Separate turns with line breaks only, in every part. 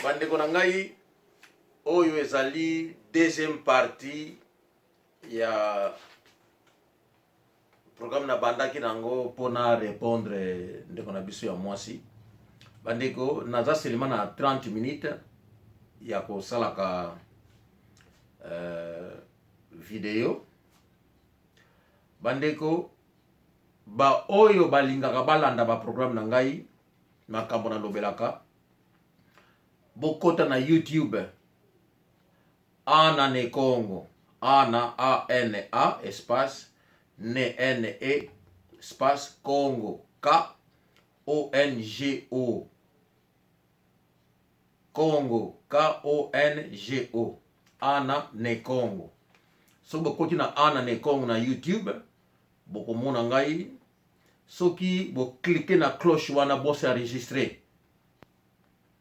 Bandeko na ngai oyo ezali deuxième partie ya programme na bandaki nango pona répondre ndeko na biso ya mwasi. Bandeko naza selima na 30 minutes ya kosalaka video. Bandeko ba oyo balingaka balanda ba programme na ngai makambo na lobelaka bokota na YouTube Ana ne Congo, Ana A-N-A espace N-E espace Congo K-O-N-G-O Congo K-O-N-G-O Ana ne Congo. So bokoti na Ana ne Congo na YouTube bokomona ngai. Soki bo cliquer na cloche wana bo s'enregistrer.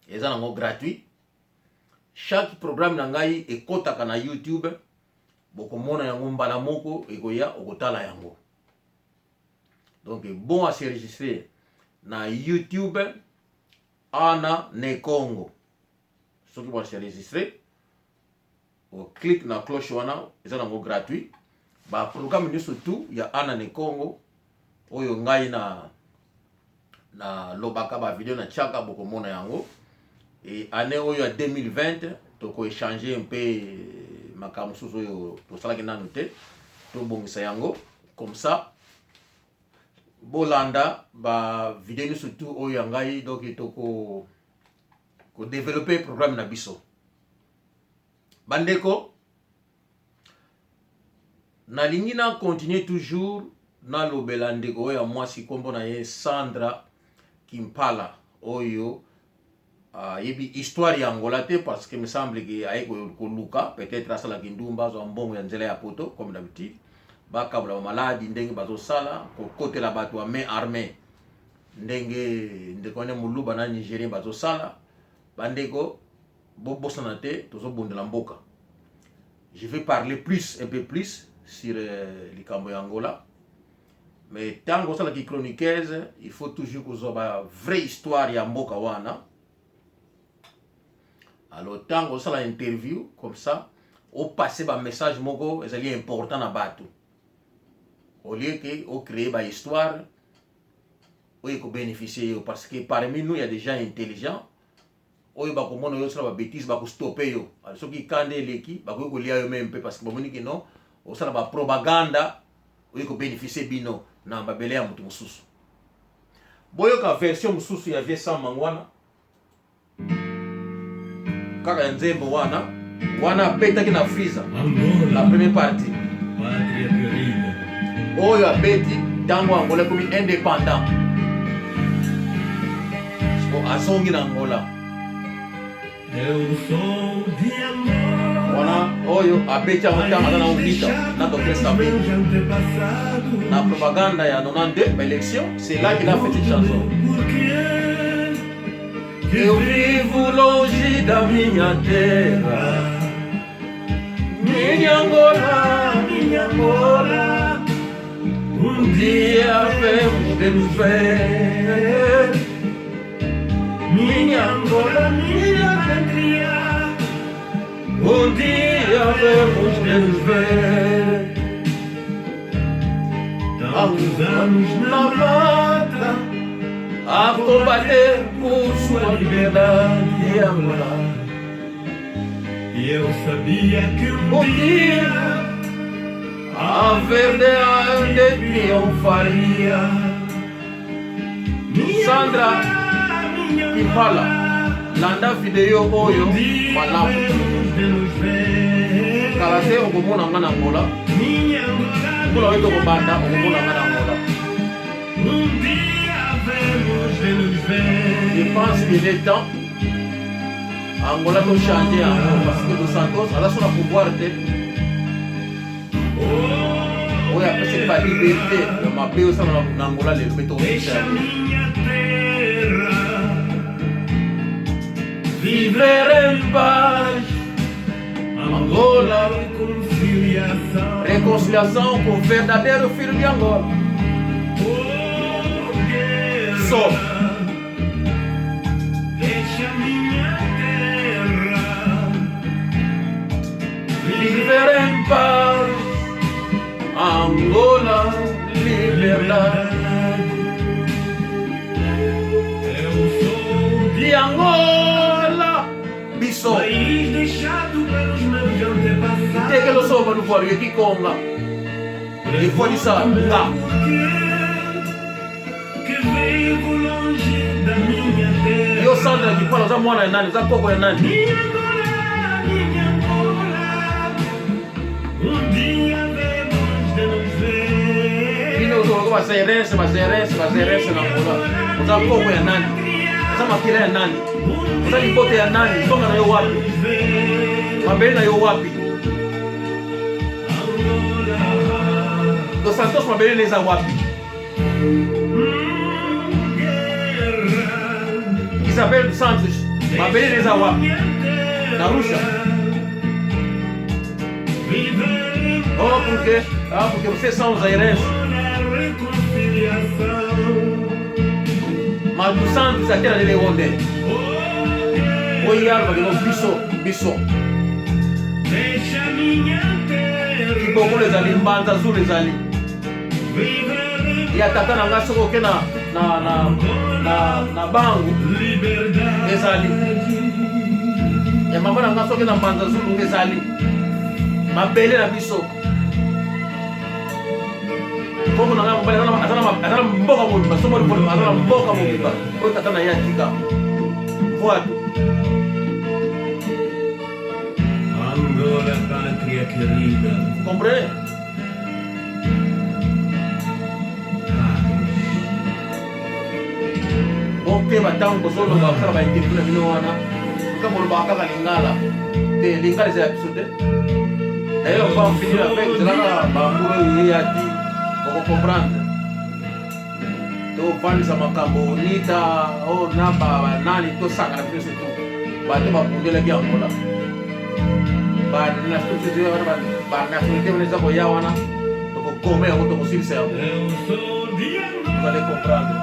Eza nango gratuit. Chaque programme na ngai ekotaka na YouTube bokomona yango mbala moko ekoya okotala yango. Donc bon à s'enregistrer na YouTube Ana ne Congo. Soki bo s'enregistrer o clique na cloche wana eza nango gratuit. Ba programme ni surtout ya Ana ne Congo oyo ngai na lobaka ba video na chaka bokomona yango. Et année oyo ya 2020 toko échanger un peu makambo susu oyo tosalaki nanu te tobongisa yango comme ça bolanda ba video surtout oyo ngai donc toko ko développer programme na biso. Bandeko nalingi na continuer toujours na lobela ndeko oyo mwasi kombo na ye Sandra Kimpala oyo yebi histoire ya Angola te parce que me semble que aiko koluka peut-être asala kindumba zo mbongo ya nzela ya poto comme d'habitude bakabula maladi ndenge bazo sala ko côté la bato main armée ndenge ndeko ne muluba na Nigeria bazo sala bandeko bobosana te tozo bondela mboka. Je vais parler un peu plus sur likambo ya Angola. Mais tant que ça qui chroniqueuse, il faut toujours que ça ba vraie histoire ya mboka wana. Alors tant que ça la interview comme ça, au passer ba message moko ezali important na bato. Au lieu que au créer ba histoire, ou ko bénéficier parce que parmi nous il y a des gens intelligents. Oyo ba komona yo sala ba bêtise ba ko stopper yo. Alors ceux qui kande leki ba ko lia yo même parce que ba moni que non, au sala ba propaganda, ou ko bénéficier bino na mbabele ya mutu mususu. Boyo ka version mususu ya Vincent Mangwana. Kaka nzembo wana petaki na Freeza. La première partie. Oyo abeti tango Angola komi indépendant. So azongi na Angola. Wana oyo abeti amutanga na ubita na Dr. Sabine. La propagande ya 92 élection, c'est là qu'il a fait cette chanson. Eu vivo longe da minha terra, minha Angola, dia vemos de nos ver. Minha Angola, minha pátria, dia vemos de nos ver. Tantos anos na mata a combater por sua liberdade e amor. E eu sabia que dia a verdade triunfaria. Sandra Kimpala landa video oyo malamu kalase okomona nga na Angola kula weto kobanda okomona nga na Angola. Je pense qu'il est temps Angola de changer parce que Dos Santos a son pouvoir de oui après c'est la liberté de ma pays aussi en Angola les béton vivre en paz Angola réconciliation pour verdadeiro filho de Angola. So Angola, biso.
País deixado pelos meus antepassados.
Tem que lo soba no fora, aqui conga. E foi isso, lá.
Que vivo longe da minha terra.
E o Sandra aqui fala, já mora nani, já coco é nani.
Minha Angola, um dia vemos de nos ver.
E não sou uma serença na Angola. Já coco é nani. Já maquila é nani. Já lipote é nani, songa na eu wapi. Mabeli na eu wapi. Dos Santos mabeli neza wapi. Isabel dos Santos, mabeli neza wapi. Na Rússia. Oh, por quê? Ah, porque vocês são os airenses. Mas dos Santos aqui na Lele onde? Oi, Alba, que não biso. Que pouco eles ali, bandas azules ali. E a tata na gasto que na banco. Eles ali. E a mamãe na gasto que na bandas azules eles ali. Mas bele na biso. Como na gama, atana mboka mubiba, somo lipolo, atana mboka mubiba. Oyo tata na ya tika. Voado.
Angola, pátria querida.
Comprei? Ok, batang bosolo ba kara ba inti kuna mino wana. Kama lo baka lingala. Te lingala za episode. D'ailleurs, on va en finir avec cela ba ngoro yati. Pour comprendre. To vani sa makambo nita o namba nani to saka na pesa tu. Ba to ba kundela ki Angola. Ba na studio ba na studio neza boya wana. To ko comer o to ko silse. Vous allez comprendre.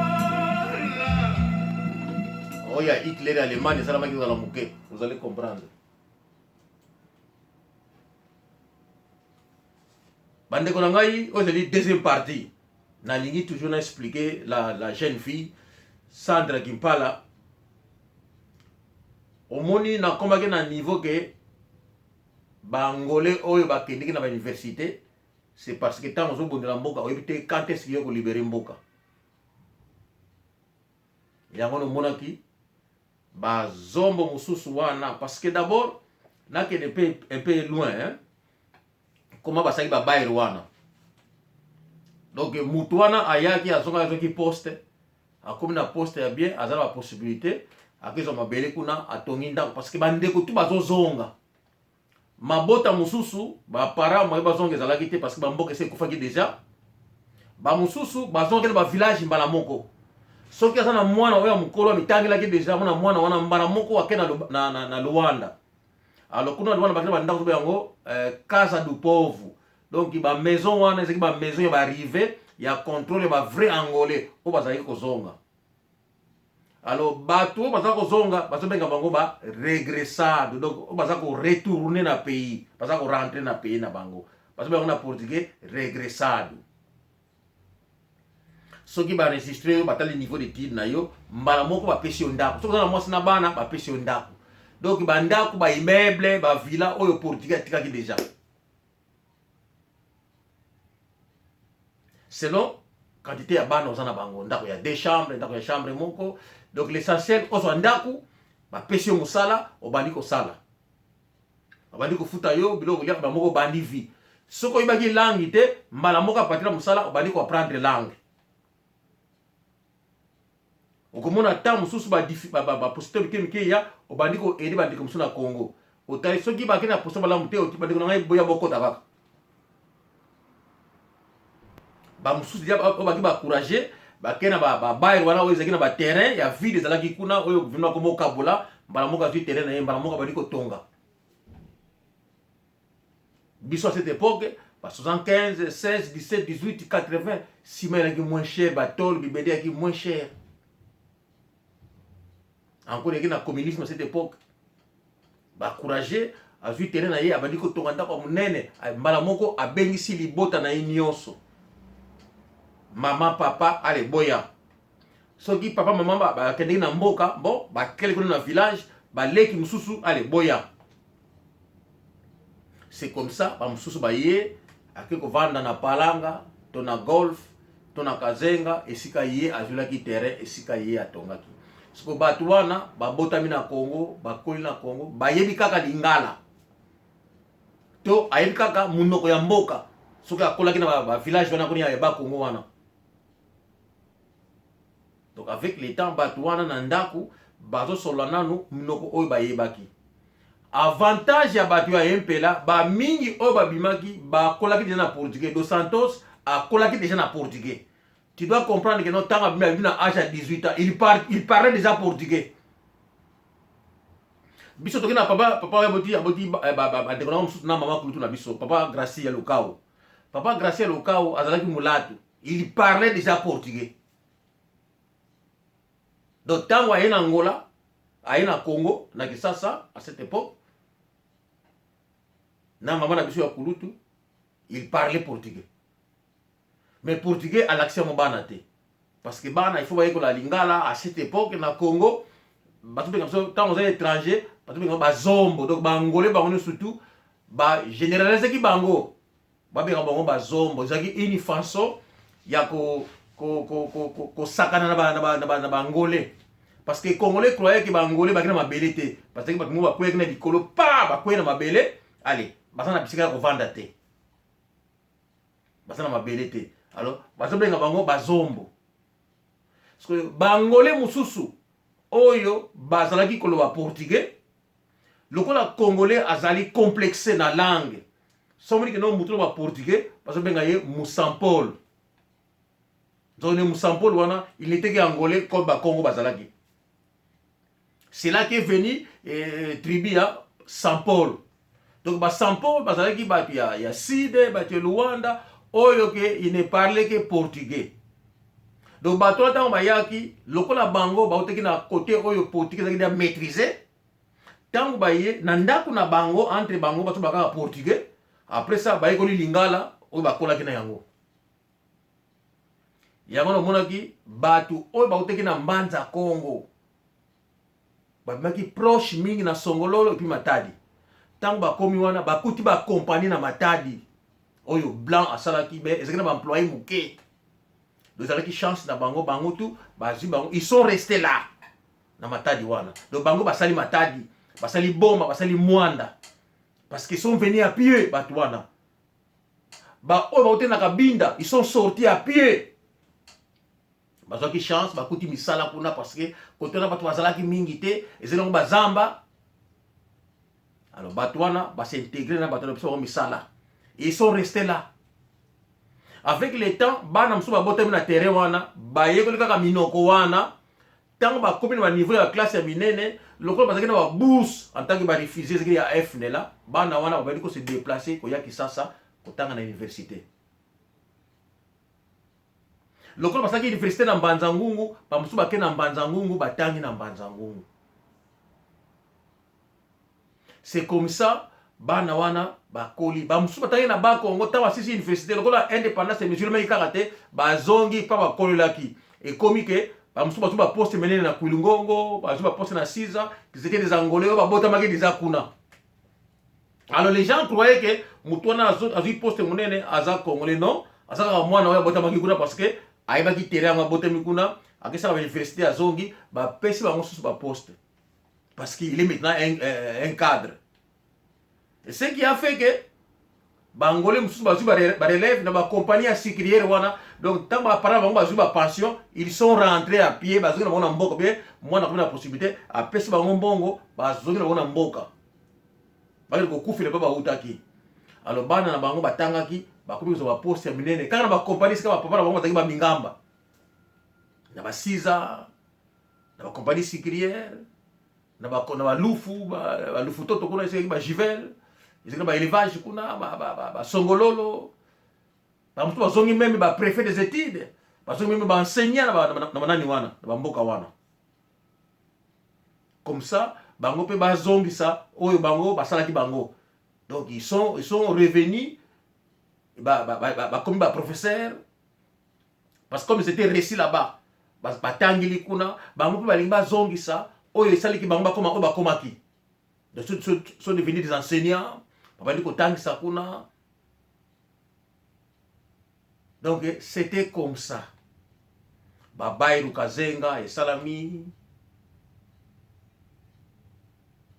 Oh, il y a Hitler Allemagne, ça la maki dans la mouquet. Vous allez comprendre. Bande Konangai, aujourd'hui, deuxième partie. Nalingi toujours expliqué la jeune fille, Sandra Kimpala. Au moni, na komaki na niveau que Bangolais oyo bakendiki na université, c'est parce que tant ozo bondela mboka, oyebite quand est-ce qu'il y a libérer mboka. Yango no monaki bazombo mususu wana parce que d'abord là que un peu loin hein comment basaki ba bail wana donc mutu wana ayaki azonga zoki poste akomi na poste ya bien azala la possibilité akizo mabele kuna atongi ndako parce que bandeko tu bazozonga mabota mususu ba para mo bazonga ezalaki te parce que bamboka se kufaki déjà ba mususu bazonga ba village mbala moko. Soki aza na mwana oyo mukolo mitangelaki deja mwana mwana wana mbala moko ake na Luanda. Alors kuna Luanda bakina bandako yango casa du pauvre. Donc ba maison wana ezaki ba maison ya ba arrivé ya contrôle ba vrai angolais o bazali kozonga. Alors bato bazali kozonga bazobenga bango ba regressado. Donc o bazali ko retourner na pays, bazali ko rentrer na pays na bango. Bazobenga na portugais regressado. Soki ba enregistré yo batali niveau d'étude na yo mbala moko ba pesi ndako soki na mwasi na bana ba pesi ndako donc ba ndako ba immeuble ba villa oyo portugais tikaki déjà selon quantité ya bana ozana bango ndako ya 2 chambres ndako ya chambre moko donc l'essentiel ozo ndako ba pesi yo musala obandi ko sala obandi ko futa yo biloko lia ba moko bandi vie soko ibaki langue te mbala moko a partir musala obandi ko apprendre langue. Okomona ta mususu ba posteur ke ya obandi ko aider bandi ko musuna Congo. Otali soki ba kena posteur bala mute oti bandi ko ngai boya bokota kaka. Ba mususu dia ba ki ba courager ba kena ba bail wana oyo ezaki na ba terrain ya vide ezalaki kuna oyo gouvernement ko mokabola mbala moka tu terrain na ye mbala moka bandi ko tonga. Biso à cette époque ba 75, 16, 17, 18, 80 ciment qui moins cher ba tol bibede qui moins cher. Encore il y a un communisme à cette époque. Bah courageux, a vu terrain na ye abandi ko tonga ndako munene, mbala moko abengisi libota na nyonso. Maman papa ale boya. soki papa maman bakendeki na mboka bon bakele kuna na village baleki mususu allez boya. C'est comme ça bamususu baye ake kovanda na palanga to na golf to na kazenga esika ye azulaki terrain esika ye atongaki. Siko bato wana babotami na Congo bakoli na Congo bayebi kaka lingala to ayebi kaka munoko ya mboka soki akolaki na ba village wana koni ya ba Congo wana. Donc avec le temps bato wana na ndaku bazo solola nanu munoko oyo bayebaki. Avantage ya bato ya Impela ba mingi oyo babimaki bakolaki déjà na portugais. Dos Santos akolaki déjà na portugais. Tu dois comprendre que notre temps a à âge à 18 ans, il parlait déjà portugais. Biso toki na papa aboti dekona na mama kulutu na biso papa Gracia Lukao. Papa Gracia Lukao azalaki mulatu, il parlait déjà portugais. Donc tango aye na Angola, aye na Congo, na Kisasa à cette époque, na mama na biso ya kulutu, il parlait portugais. Mais portugais à l'accent banate. Parce que bana il faut voir que la lingala à cette époque na Congo, parce que quand on est étranger, parce que ba zombo donc ba angolais ba on surtout ba généraliser ki bango. Ba be bango ba zombo, c'est une façon ya ko sakana na ba angolais. Parce que les Congolais croyaient que ba angolais ba na mabelete, parce que ba mo ba kweka na dikolo pa ba kwena mabele, allez, ba sana bisika ko vanda te. Ba sana mabelete. Alors, bazobenga bango bazombo. Parce que bangolais mususu oyo bazalaki koloba portugais, lokola congolais azali complexé na langue. Somoni que non mutulo ba portugais, bazobenga ye Musampol. Donc Musampol wana, il n'était qu'angolais comme ba Congo bazalaki. C'est là qu'est venu tribu à Sampol. Donc ba Sampol bazalaki ba ya Side, ba Luanda. Oyo ke il ne parlait que portugais. Donc bato ta bayaki lokola bango baoteki na côté oyo portugais zaki dia maîtriser. Tango baye na ndako na bango entre bango bato baka portugais. Après ça baye ko lingala oyo bakola ki na yango. Yango no monaki bato oyo baoteki na Mbanza Congo. Babaki proche mingi na Songololo et puis Matadi. Tango bakomi wana bakuti ba compagnie na Matadi. Oyo blanc à salaki be ezaki na ba employé muke. Donc avec chance na bango tout bazi bango ils sont restés là na Matadi wana. Donc bango basali Matadi, basali Bomba, basali Mwanda parce qu'ils sont venus à pied batu wana. Ba oyo baote na Kabinda, ils sont sortis à pied. Bazaki chance bakuti misala kuna parce que côté na batu bazalaki mingi te ezeli ba zamba. Alors batu wana ba s'intégrer na batu na biso misala. Ils sont restés là. Avec le temps, bana msuba botem na terrain wana, baye ko kaka minoko wana, tant ba kopi na niveau ya classe ya minene, lokolo bazaki na ba bourse en tant que ba réfugié zaki ya FNE là, bana wana ba ko se déplacer ko ya Kisasa ko tanga na université. Lokolo bazaki université na Mbanza Ngungu, ba msuba ke na Mbanza Ngungu batangi na Mbanza Ngungu. C'est comme ça bana wana bakoli ba musuba tangi na ba Congo tawa sisi université lokola indépendance mesure mais karate ba zongi pa bakoli laki et comme que ba musuba tuba poste menene na Kwilungongo ba tuba poste na Siza qui étaient des angolais ba bota maki des akuna. Alors les gens croyaient que mutwana azu poste menene aza congolais non azaka mwana oya bota maki kuna parce que aiba ki terrain ma bota mikuna akisa ba université azongi ba pesi ba ngosusu ba poste parce qu'il est maintenant un cadre. Et ce qui a fait que Bangolais mususu bazu ba relève na ba compagnie à sécuritaire wana donc tant ba parents bango bazu ba pension ils sont rentrés à pied bazu na bona mboka bien moi na kuna possibilité à pesi bango mbongo bazu na bona mboka ba ko kufile ba utaki alors bana na bango batangaki ba komi zo ba poste minene kana ba compagnie ska ba papa bango bataki ba mingamba na ba Siza na ba compagnie sécuritaire na ba lufu toto kuna ese ba Jivel. Ils ont élevage kuna ba Songololo ba mutu bazongi même ba préfet des études bazongi même ba enseignant na manani wana ba mboka wana comme ça bango pe bazongi ça oyo bango basalaki bango donc ils sont revenus comme ba professeur parce que comme ils étaient restés là-bas batangili kuna bango mpe balingi bazongisa oyo esaliki bango bakoma oyo bakomaki. Donc sont devenus des enseignants babandi kotangisa kuna. Donc c'était comme ça. Babai Rukazenga et Salami.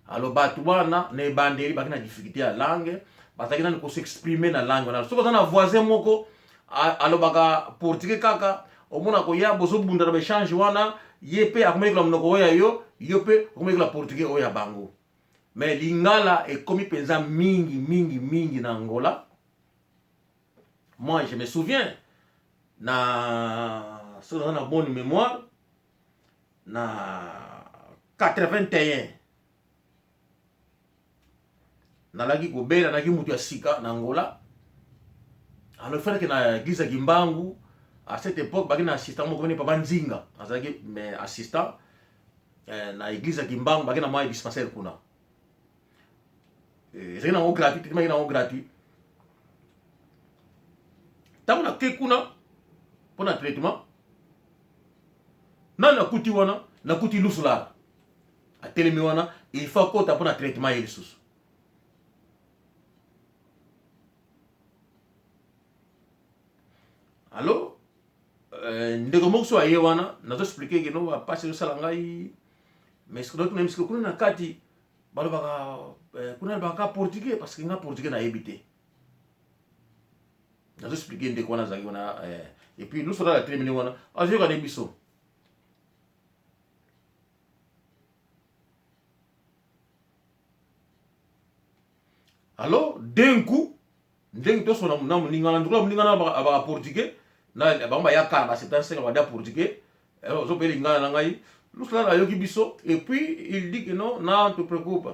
Alors batu wana ne bandeli bakina difficulté à langue, bazakina ne ko s'exprimer na langue wana. Soko na voisin moko alo baka portugais kaka omona ko ya bozo bunda na échange wana yepe akomeli la mnoko oya yo yope akomeli la portugais oya bango. Mais lingala est commis penza mingi na Angola. Moi je me souviens na sur na bonne mémoire na 81 nalaki kobela naki mutu ya sika na Angola. Alors il fallait que na église ya Kimbangu à cette époque baki na assistant moko bene papa Nzinga azaki mais assistant na église ya Kimbangu baki na moyen dispensaire kuna. C'est na gratuit, tu m'as gratuit. Tant na ke kuna pour un traitement. Na kuti wana na kuti lusula. A telemi wana il faut que tu pour un traitement il sous. Alors, ndeko mokso aye wana nazo expliquer que no va passer ça ngai mais ce que d'autres même ce que kuna kati balo baka kuna baka portugais parce que nga portugais na habité. Nazo expliquer ndeko wana zaki wana et puis nous sera la terminer wana azo ka biso. Alors, d'un coup, to sona na muningana ndiko muningana ba portugais na bamba ya kala ba 75 ba portugais zo peli ngana na ngai lusala la yoki biso et puis il dit que non non te préoccupe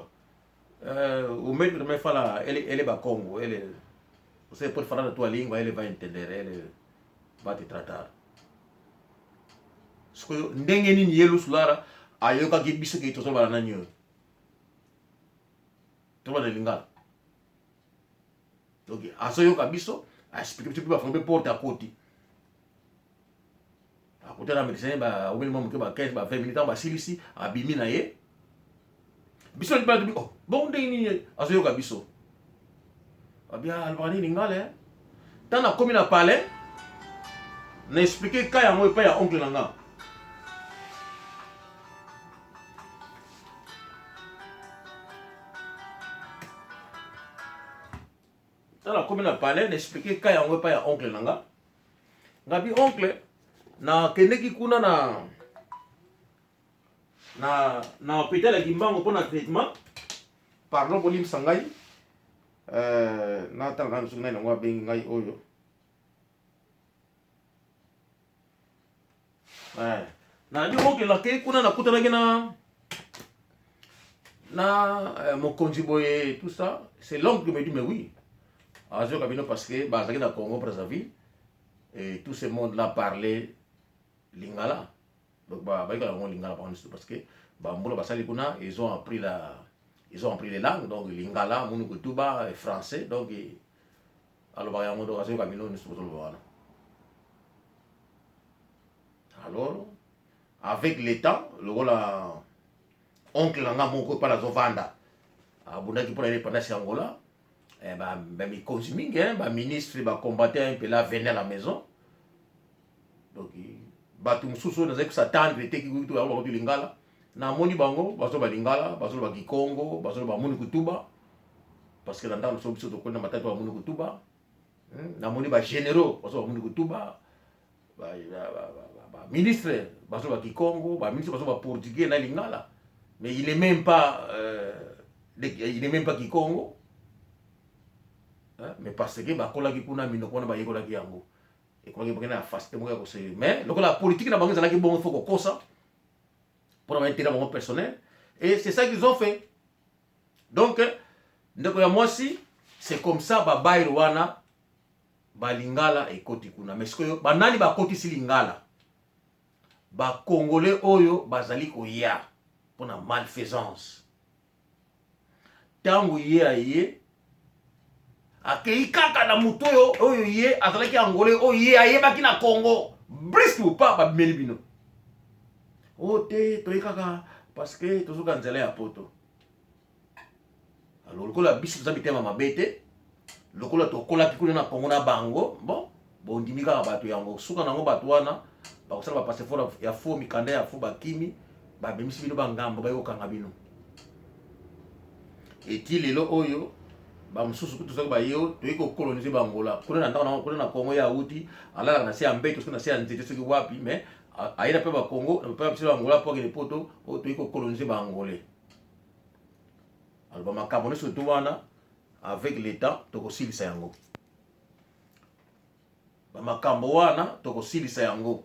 au maître de me fala elle ba Congo elle você pode falar a tua língua ele vai entender ele vai te tratar sko ndenge nini yelu sulara ayoka ki biso ke to so bala na nyo to bala lingala. Donc asoyoka biso a expliquer petit peu ba fombe porte à côté. À côté la médecin ba au minimum que ba 15 ba 20 minutes ba silisi abimi na ye. Biso li ba de oh bon ndeni asoyoka biso. Abia albani lingale. Tant na komi na palais na expliquer ka ya mo pa ya oncle nanga. Dans comme na palais n'expliquer ka yango pa ya oncle nanga ngabi oncle na keneki kuna na hôpital ya Kimbangu pour na traitement pardon bolim sangai na tala na sungna ngwa bengi ngai oyo na bi oncle la ke kuna na kutana na mokonzi boye tout ça c'est l'oncle qui me dit mais oui Azo Kabino parce que Bazaki dans Congo Brazzaville et tout ce monde là parlait lingala. Donc bah lingala parce que Bamboula Basali Kuna ils ont appris les langues donc lingala, Munukutuba et français donc alors bah Yamodo Azo Kabino ne se pose pas. Alors avec le temps le rôle oncle Nanga Moko par la Zovanda Abundaki pour l'indépendance Angola. Mi consuming ba ministre ba combattant un peu là venir à la maison donc ba tout mususu na zeko s'attendre te ki kutu ya ba lingala na moni bango bazo ba lingala bazo ba Kikongo bazo ba Munukutuba parce que dans le sobiso to kona matatu ba Munukutuba na moni ba généraux bazo ba Munukutuba ba ministre bazo ba Kikongo ba ministre bazo ba portugais na lingala mais il est même pas Kikongo. Mais parce que bakola ki kuna minoko na bayekola ki yango et ko ki bokena faste mo ko se mais la politique na bango zalaki bon faut ko kosa pour maintenir mon personnel et c'est ça qu'ils ont fait donc ndeko ya mwasi c'est comme ça babai rwana balingala et koti kuna mais sikoyo banani ba koti silingala ba congolais oyo bazali ko ya pour na malfaisance tangu ye akei kaka na muto oyo ye azalaki angolais oyo ye ayebaki na Congo brisk ou pas ba melibino te toyi kaka parce que tozoka nzela ya poto. Alors lokola biso toza mitema mabe te, lokola tokolaki kuna na Congo na bango, bon bondimi kaka bato yango suka nango bato wana bakosala bapaseport ya fo mikanda ya fo bakimi babimisi bino bangambo bayokanga bino. Eti lelo oyo bamususu tozaki bayo toyi kokolonize bangola kuna na ndako kuna na Congo ya uti alala na se ya mbeto na se ya nzete soki wapi, mais ayina pe ba Congo na pe biso bangola po ke poto o toyi kokolonize bangolais. Alors bamakambo nyonso to wana avec l'état tokosilisa yango. Bamakambo wana tokosilisa yango.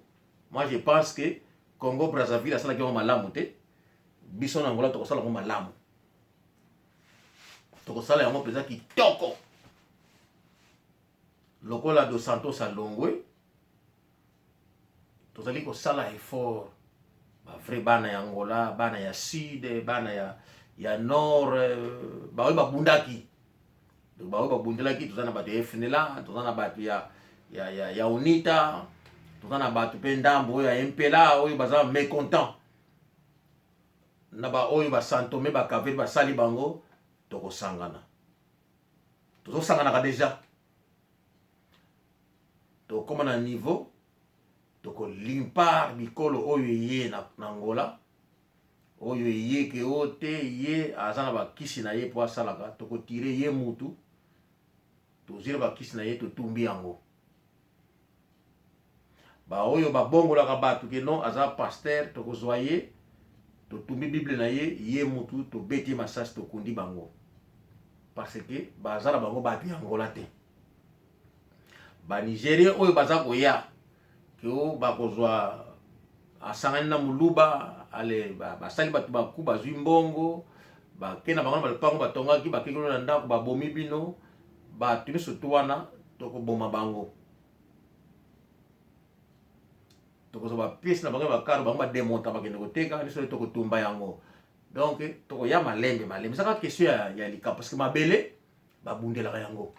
Moi je pense que Congo Brazzaville asalaki yango malamu te, biso na Angola tokosala yango malamu. Tokosala yango penza kitoko. Lokola Dos Santos alongwe tozali kosala effort ba vrai bana ya Angola, bana ya sud, bana ya nord, baoyi babundaki. Donc baoyi babundelaki tozana bato ya FNLA, tozana bato ya UNITA, tozana bato pe ndambo ya MPLA oyo baza mécontent. Na ba oyo ba Santomé ba Kaveri basali bango tokosangana. Tozosangana ka déjà. Tokoma na niveau toko limpar bikolo oyo ye na Angola. Oyo ye ke ote ye azana ba kisi na ye po asalaka toko tire ye mutu. Tozire ba kisi na ye to tumbi yango. Ba oyo ba bongola ka batu ke non aza pasteur toko zoye to tumbi Bible na ye mutu to beti masasi to kundi bango. Parce que bazala bango batu Angola te. Ba Nigeria oyo baza koya ke o bakozwa asangani na muluba ale basali batu baku bazwi mbongo bakena bango na lupango batongaki bakekelo na ndako babomi bino batu nyonso to wana tokoboma bango. Tokozwa bapiese na bango bakaro bango bademonta bakende koteka nyonso tokotumba yango. Donc tokoya malembe saka question ya lika parce que mabele babundelaka yango.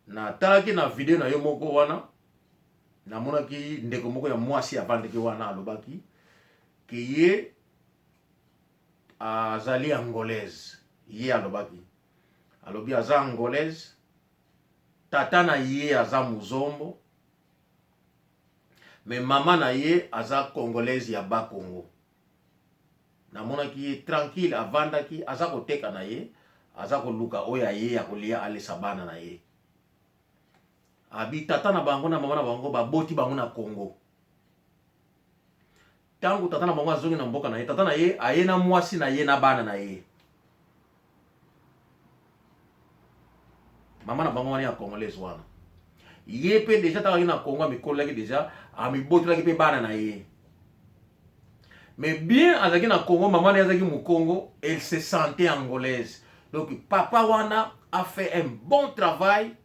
Na talaki na video na yo moko wana namonaki ndeko moko ya mwasi avandeki wana alobaki ke ye azali angolaise. Ye alobaki alobi aza angolaise, tata na ye aza muzombo, mais mama na ye aza congolaise ya ba Congo. Namonaki ye tranquille avandaki aza koteka na ye, aza koluka oya ye ya kolia alesa bana na ye. Abi tata na bango na mama na bango baboti bango na Congo. Tangu tata na bango azongi na mboka na ye, tata na ye aye na mwasi na ye na bana na ye. Mama na bango wana ya congolaise wana. Ye pe déjà takaki na Congo amikolaki déjà amibotolaki pe bana na ye. Mais bien azaki na Congo, maman na azaki mu Congo, elle se sentait angolaise. Donc papa wana a fait un bon travail.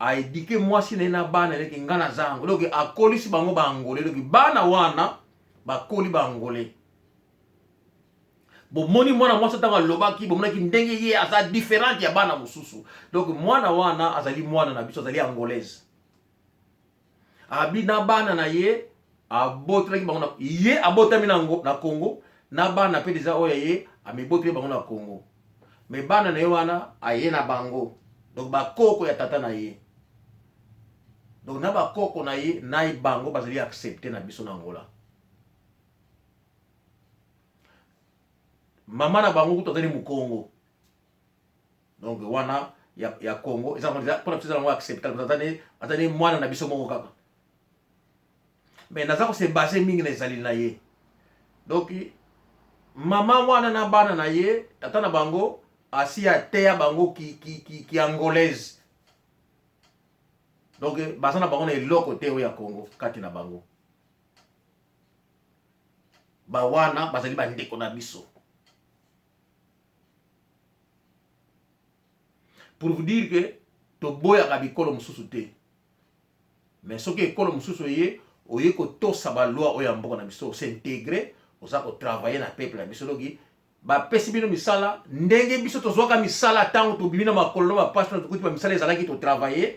A éduqué moi si na bana leki ngana zango. Donc a kolisi bango ba angolais. Donc bana wana ba koli ba angolais. Bon moni mwana mwasa tanga lobaki bo mona ki ndenge ye aza différent ya bana mususu. Donc mwana wana azali mwana na biso azali angolaise. Abi na bana na ye abotelaki bango na ye abotami na Congo na bana pe déjà oya ye amiboteli bango na Congo. Mais bana na ye wana aye na bango. Donc ba koko ya tata na ye. Donc na ba koko na ye na bango bazali accepter na biso na Angola. Mama na bango kutozali mu Congo. Donc wana ya Congo eza pour na biso accepter azali mwana na biso moko kaka. Mais naza ko se baser mingi na ezali na ye. Donc mama wana na bana na ye tata na bango asi ya teya bango ki angolaise. Donc bazana bango na eloko te o ya Congo kati na bango. Ba wana bazali ba ndeko na biso. Pour vous dire que to boya ka bikolo mususu te. Mais soki ekolo mususu ye oye ko tosa ba loi o ya mboka na biso s'intégrer oza ko travailler na peuple na biso logi ba pesi bino misala ndenge biso tozwaka misala tango to bimina makolo ba passion to kuti ba misala ezalaki to travailler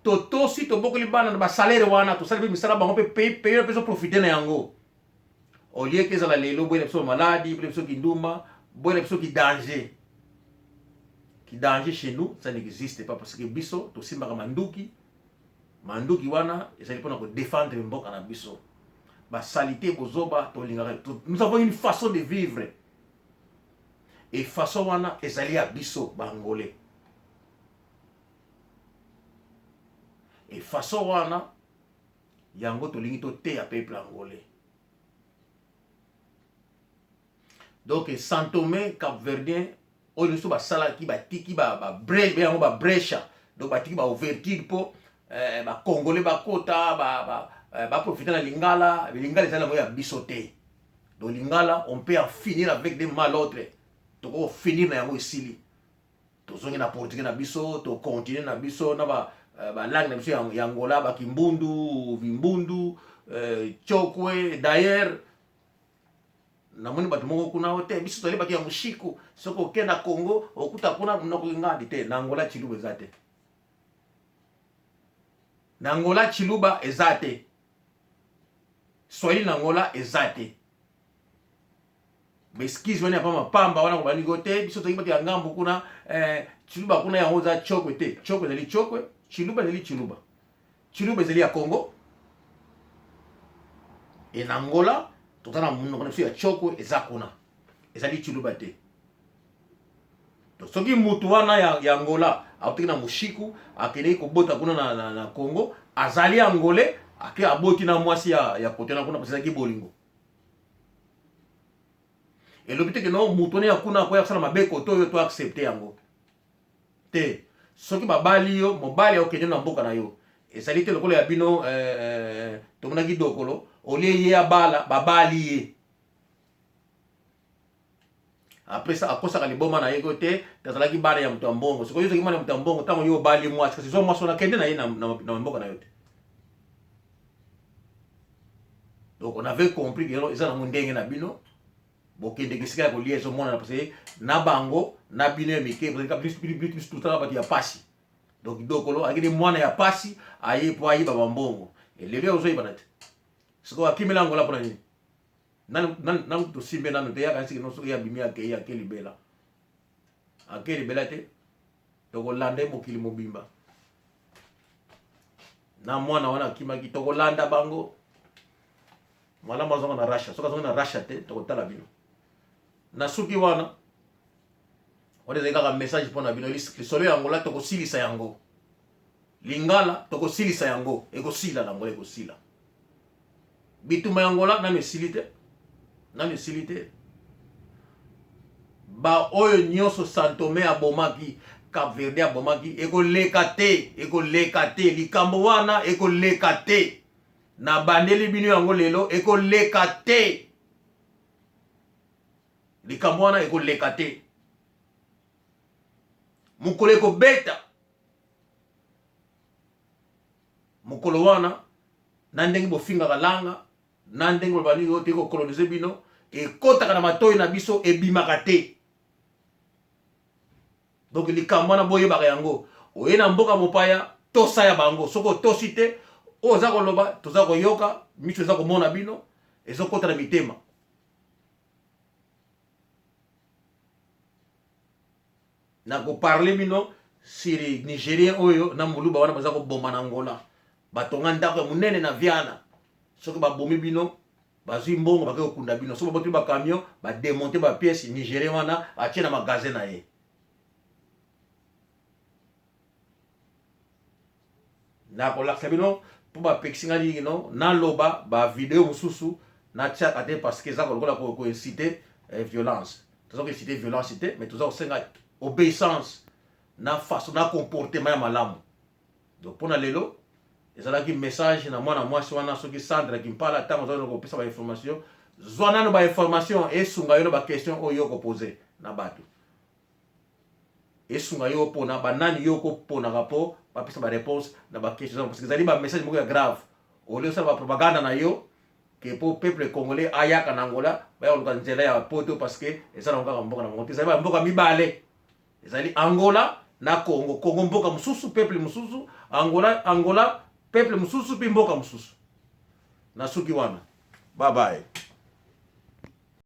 toto si tobokoli bana na basalaire wana tosali mpe misala bango mpe paye mpe profite na yango au lieu que ezala lelo boyela biso maladi boyela biso kinduma boyela biso kidanger chez nous ça n'existe pas parce que biso tosimbaka manduki wana ezali mpona kodéfendre mboka na biso basalite bozoba tolingaka nous avons une façon de vivre et façon wana ezali ya biso bangolais et façon wana yango tolingi toteya peuple angolais donc Saint-Thomé Cap-Verdien oyo nyonso basalaki batiki yango babrecha donc batiki baouverture mpo bacongolais bakota baprofite na lingala ezali yango ya biso te donc lingala on peut en finir avec des malautres toko finir na yango esili tozongi na portugais na biso tocontinue na biso na balangue na biso ya Angola bakimbundu vimbundu chokwe d'ailleurs namoni bato moko kuna te biso toli baki ya mushiku soko okenda Congo okuta kuna munoko ngadi te na Angola chiluba eza te na Angola chiluba eza te Swahili na Angola eza te beskizi wana pa mapamba wana ko banigo te biso toki baki ya ngambu kuna chiluba kuna yango za chokwe te chokwe ezali chokwe chiluba ezali chiluba chiluba ezali ya Congo et na Angola totana munoko na biso ya chokwe eza kuna ezali chiluba te to soki mutu wana ya Angola autiki na mushiku akende kobota kuna na Congo azali angolais ake aboti na mwasi ya kotena kuna pasaki bolingo elobi te ke no mutu ne ya kuna ko ya sala mabeko to yo to accepter yango te soki babali yo mobali okende na mboka na yo ezali te lokolo ya bino tomonaki dokolo olie ye abala babali ye après ça akosaka liboma na ye ko te tazalaki bana ya mutu mbongo siko yo soki mwana ya mutu mbongo tango yo bali mwasi kasi zo mwasi na kende na ye na mboka na yo te donc on avait compris que ils ont ndenge na bino bokende kisika ko liaison mona parce que na bango na bino mike parce que plus tout ça ba ya pasi donc dokolo akide mwana ya pasi aye po aye baba mbongo et lelo ozo ibanate siko akimela ngola pona nini nan to simbe nan te ya kansi no so ya bimia ke ya ke libela akeli bela te to lande mokili mobimba na mwana wana kimaki to landa bango mwana mazonga na Russia soka zonga na Russia te to tala bino na suki wana on est un message pour na bino lisolo yango la to ko silisa yango lingala to ko silisa yango e ko sila na ngole ko sila bituma yango la na mesilite ba oyo nyoso Saint-Thomé abomaki Cap-Verde abomaki eko leka te likambo wana eko leka te na bandeli bino yango lelo eko leka te likambo wana eko leka te mukolo eko beta mukolo wana na ndenge bofingaka langa na ndenge bani yo te ko coloniser bino ekotaka na matoyi na biso ebimaka te donc likambo wana boyebaka yango oye na mboka mopaya tosa ya bango soko tosi te oza koloba toza koyoka miso eza komona bino ezokota na mitema na koparle bino siri Nigérien oyo na muluba wana baza kobomba na Angola batonga ndako ya munene na Viana soki babomi bino bazwi mbongo bakei kokunda bino soki baboteli bacamion bademonte bapiese Nigérien wana atie na magasin na ye na kolakisa bino mpo bapekisinga nini no naloba bavideo mosusu natiaka te parce que eza kolokola koincite violence toza koincite violence te mais toza kosenga obéissance na façon na comportement ya malamu donc mpona lelo ezalaki message na mwana mwasi wana soki Sandra kimpala ntango ozali kopesa bainformation zwa nano bainformation esunga yo na baquestion oyo yo kopose na bato esunga yo mpona banani yo koponaka mpo bapesa baréponse na baquestion parce que ezali bamessage moko ya grave olio osala bapropaganda na yo ke po peuple congolais ayaka na Angola baya koluka nzela ya poto parce que ezala kaka mboka na bango te ezali bamboka mibale ezali Angola na Congo, Congo mboka mususu, peuple mususu, Angola peuple mususu, pi mboka mususu. Na suki wana. Bye bye.